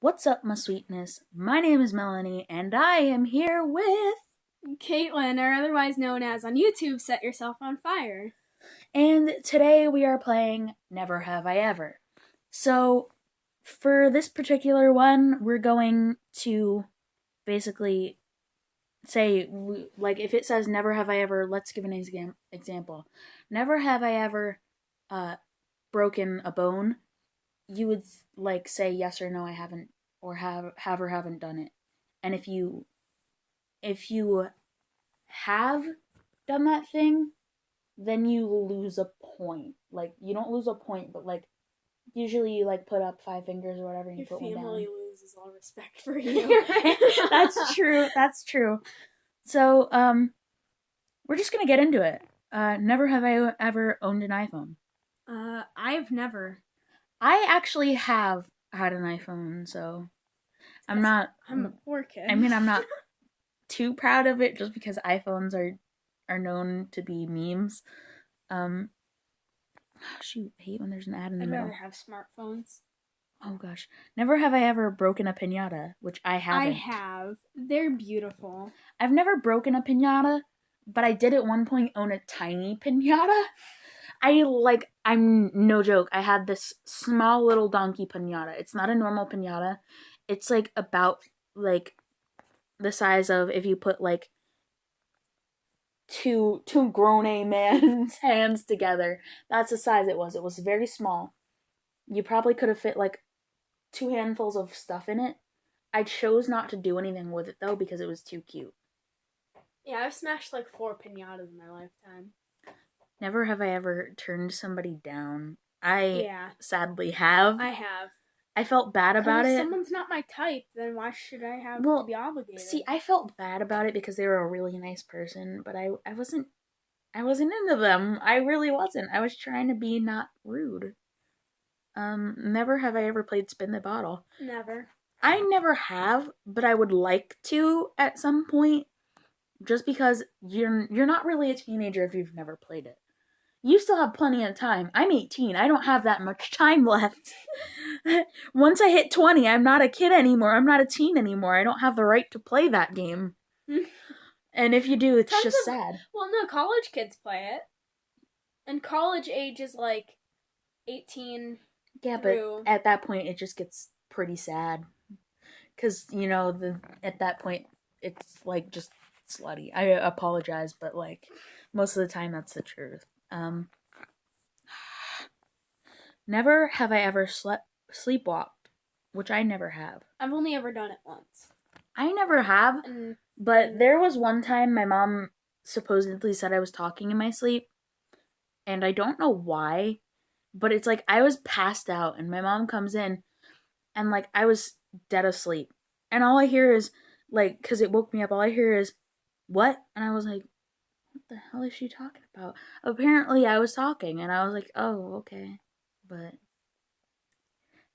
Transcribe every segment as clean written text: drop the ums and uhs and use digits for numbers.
What's up, my sweetness? My name is Melanie, and I am here with... Kaitlin, or otherwise known as on YouTube, Set Yourself on Fire. And today we are playing Never Have I Ever. So, for this particular one, we're going to basically say, like, if it says Never Have I Ever, let's give an example. Never have I ever broken a bone. You would, like, say yes or no, I haven't, or have or haven't done it. And if you have done that thing, then you lose a point. Like, you don't lose a point, but, like, usually you, like, put up 5 fingers or whatever and you put one down. Your family loses all respect for you. That's true. So, we're just gonna get into it. Never have I ever owned an iPhone. I've never. I actually have had an iPhone, so I'm a poor kid. I mean, I'm not too proud of it just because iPhones are known to be memes. Shoot, I hate when there's an ad in the middle. I'd rather have smartphones. Oh gosh. Never have I ever broken a piñata, which I haven't. I have. They're beautiful. I've never broken a piñata, but I did at one point own a tiny piñata. I'm no joke, I had this small little donkey piñata. It's not a normal piñata. It's like about like the size of if you put like two grown man's hands together. That's the size it was. It was very small. You probably could have fit like 2 handfuls of stuff in it. I chose not to do anything with it though because it was too cute. Yeah, I've smashed like 4 piñatas in my lifetime. Never have I ever turned somebody down. Sadly have. I have. I felt bad about it. If someone's not my type, then why should I have to be obligated? See, I felt bad about it because they were a really nice person, but I wasn't into them. I really wasn't. I was trying to be not rude. Never have I ever played Spin the Bottle. Never. I never have, but I would like to at some point, just because you're not really a teenager if you've never played it. You still have plenty of time. I'm 18. I don't have that much time left. Once I hit 20, I'm not a kid anymore. I'm not a teen anymore. I don't have the right to play that game. And if you do, it's just sad. Well, no, college kids play it. And college age is like 18. Yeah, but at that point, it just gets pretty sad. Because, you know, at that point, it's like just slutty. I apologize, but like most of the time, that's the truth. Never have I ever sleepwalked, which I never have. I've only ever done it once. I never have, but there was one time my mom supposedly said I was talking in my sleep, and I don't know why, but it's like I was passed out, and my mom comes in, and like I was dead asleep, and all I hear is like, because it woke me up, all I hear is, "What?" And I was like, what the hell is she talking about? Apparently I was talking, and I was like, oh, okay. But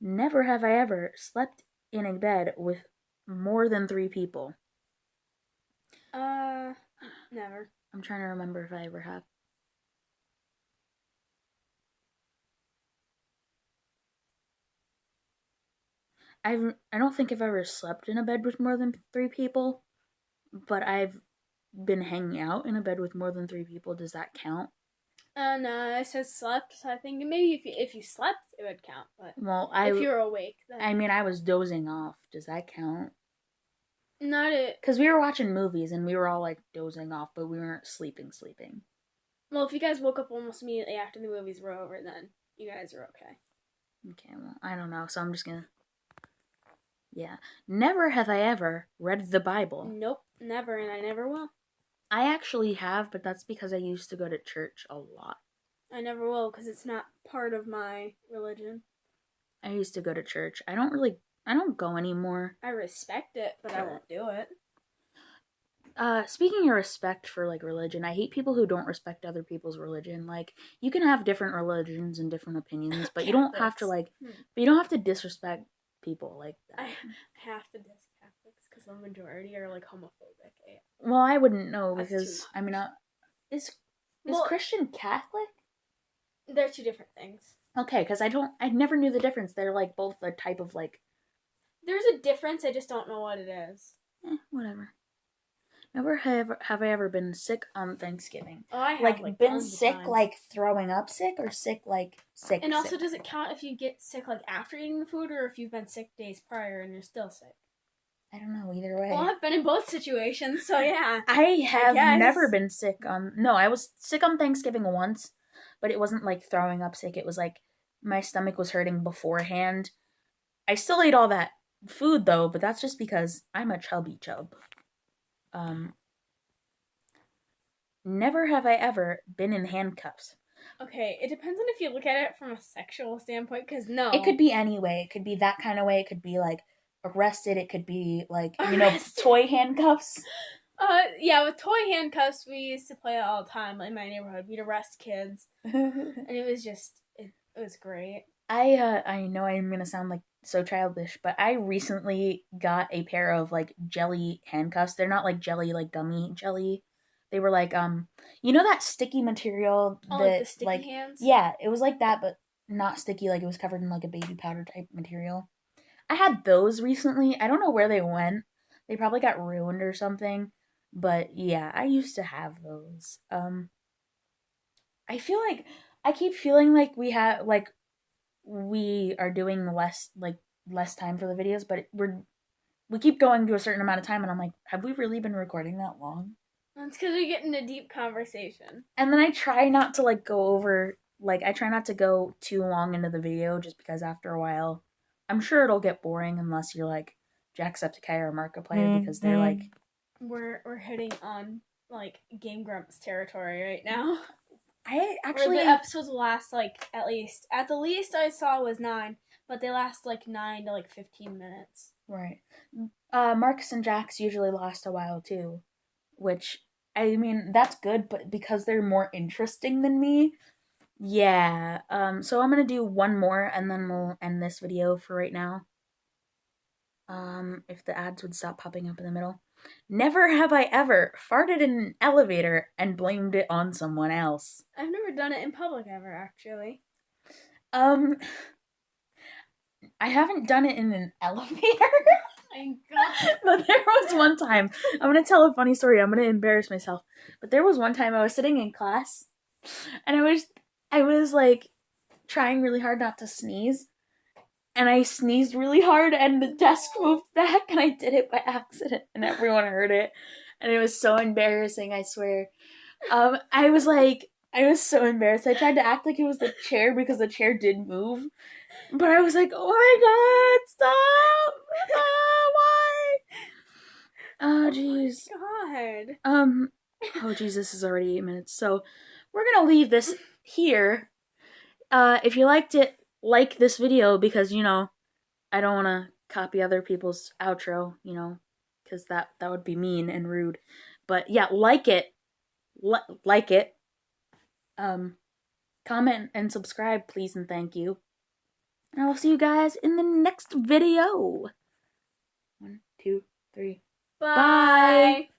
never have I ever slept in a bed with more than 3 people. Never. I'm trying to remember if I ever have. I don't think I've ever slept in a bed with more than 3 people, but I've been hanging out in a bed with more than 3 people. Does that count? No, I said slept, so I think maybe if you slept, it would count. But if you were awake, then... I mean, I was dozing off. Does that count? Not it. Because we were watching movies and we were all like dozing off, but we weren't sleeping. Well, if you guys woke up almost immediately after the movies were over, then you guys are okay. Okay, well, I don't know, so I'm just gonna... Yeah. Never have I ever read the Bible. Nope, never, and I never will. I actually have, but that's because I used to go to church a lot. I never will, because it's not part of my religion. I used to go to church. I don't go anymore. I respect it, but I won't do it. Speaking of respect for, like, religion, I hate people who don't respect other people's religion. Like, you can have different religions and different opinions, but you don't have to, like, but you don't have to disrespect people like that. I have to diss Catholics because the majority are like homophobic. Well, I wouldn't know because I mean, is Christian Catholic? They're 2 different things. Okay, because I never knew the difference. They're like both a type of like There's a difference. I just don't know what it is. Whatever. Never have I ever been sick on Thanksgiving. Oh, I have like been sick, like throwing up sick, or sick like sick. And also, sick? does it count if you get sick like after eating the food, or if you've been sick days prior and you're still sick? I don't know. Either way. Well, I've been in both situations, so yeah. I have never been sick on. No, I was sick on Thanksgiving once, but it wasn't like throwing up sick. It was like my stomach was hurting beforehand. I still ate all that food though, but that's just because I'm a chubby chub. Never have I ever been in handcuffs. Okay, it depends on if you look at it from a sexual standpoint, because no. It could be any way. It could be that kind of way. It could be like arrested. It could be like, toy handcuffs. Yeah, with toy handcuffs, we used to play it all the time in my neighborhood. We'd arrest kids. And it was just, it was great. I know I'm going to sound like so childish, but I recently got a pair of like jelly handcuffs. They're not like jelly, like gummy jelly. They were like, that sticky material that, like the sticky hands? Yeah, it was like that, but not sticky, like it was covered in like a baby powder type material. I had those recently. I don't know where they went. They probably got ruined or something. But yeah, I used to have those. I feel like I keep feeling like we are doing less time for the videos, but we keep going to a certain amount of time, and I'm like, have we really been recording that long? That's because we get into deep conversation. And then I try not to go over, I try not to go too long into the video, just because after a while, I'm sure it'll get boring unless you're like Jacksepticeye or Markiplier, because they're like, we're hitting on Game Grumps territory right now. I actually, the episodes last at the least I saw was 9, but they last 9 to 15 minutes. Right. Marcus and Jax usually last a while too, which, I mean, that's good, but because they're more interesting than me, yeah. So I'm gonna do one more, and then we'll end this video for right now. If the ads would stop popping up in the middle. Never have I ever farted in an elevator and blamed it on someone else. I've never done it in public ever, actually. I haven't done it in an elevator. Thank God. But there was one time, I'm going to tell a funny story. I'm going to embarrass myself. But there was one time I was sitting in class, and I was trying really hard not to sneeze. And I sneezed really hard, and the desk moved back, and I did it by accident, and everyone heard it. And it was so embarrassing, I swear. I was so embarrassed. I tried to act like it was the chair, because the chair did move. But I was like, oh my God, stop! Why? Oh, jeez. Oh, God. Oh, jeez, this is already 8 minutes. So, we're gonna leave this here. If you liked it, like this video, because, I don't want to copy other people's outro, because that would be mean and rude. But yeah, like it. Like it. Comment and subscribe, please and thank you. And I will see you guys in the next video. 1, 2, 3. Bye. Bye.